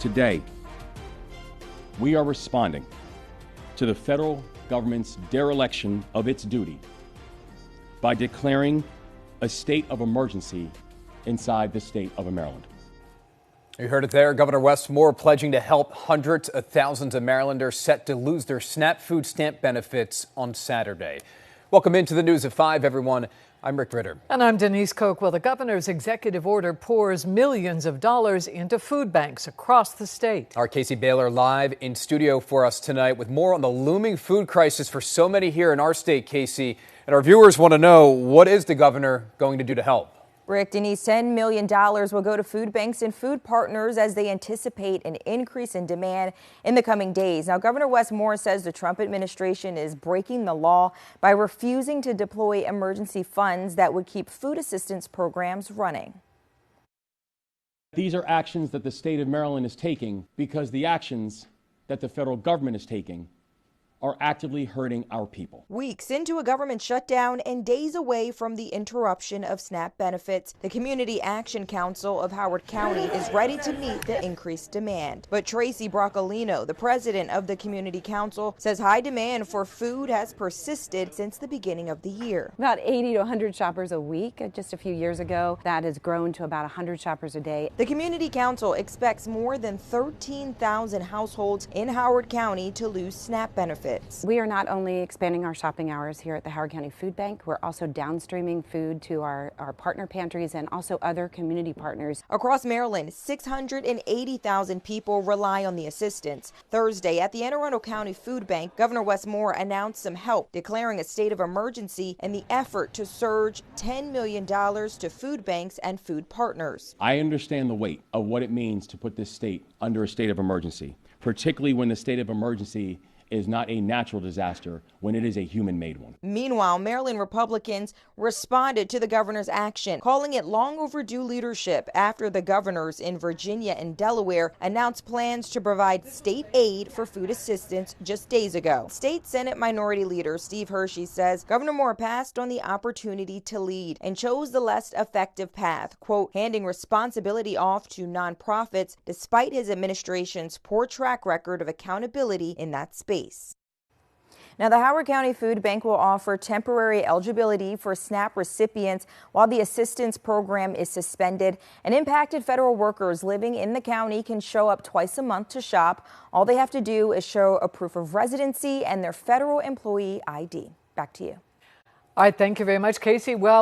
Today, we are responding to the federal government's dereliction of its duty by declaring a state of emergency inside the state of Maryland. You heard it there. Governor Wes Moore pledging to help hundreds of thousands of Marylanders set to lose their SNAP food stamp benefits on Saturday. Welcome into the News at 5, everyone. I'm Rick Ritter. And I'm Denise Koch. Well, the governor's executive order pours millions of dollars into food banks across the state. Our Casey Baylor live in studio for us tonight with more on the looming food crisis for so many here in our state, Casey. And our viewers want to know, what is the governor going to do to help? Rick, Denise, $10 million will go to food banks and food partners as they anticipate an increase in demand in the coming days. Now, Governor Wes Moore says the Trump administration is breaking the law by refusing to deploy emergency funds that would keep food assistance programs running. These are actions that the state of Maryland is taking because the actions that the federal government is taking are actively hurting our people. Weeks into a government shutdown and days away from the interruption of SNAP benefits, the Community Action Council of Howard County is ready to meet the increased demand. But Tracy Broccolino, the president of the Community Council, says high demand for food has persisted since the beginning of the year. About 80 to 100 shoppers a week. Just a few years ago, that has grown to about 100 shoppers a day. The Community Council expects more than 13,000 households in Howard County to lose SNAP benefits. We are not only expanding our shopping hours here at the Howard County Food Bank, we're also downstreaming food to our partner pantries and also other community partners. Across Maryland, 680,000 people rely on the assistance. Thursday at the Anne Arundel County Food Bank, Governor Wes Moore announced some help, declaring a state of emergency in the effort to surge $10 million to food banks and food partners. I understand the weight of what it means to put this state under a state of emergency, particularly when the state of emergency is not a natural disaster, when it is a human-made one. Meanwhile, Maryland Republicans responded to the governor's action, calling it long overdue leadership after the governors in Virginia and Delaware announced plans to provide state aid for food assistance just days ago. State Senate Minority Leader Steve Hershey says Governor Moore passed on the opportunity to lead and chose the less effective path, quote, handing responsibility off to nonprofits despite his administration's poor track record of accountability in that space. Now, the Howard County Food Bank will offer temporary eligibility for SNAP recipients while the assistance program is suspended. And impacted federal workers living in the county can show up twice a month to shop. All they have to do is show a proof of residency and their federal employee ID. Back to you. All right, thank you very much, Casey. Well,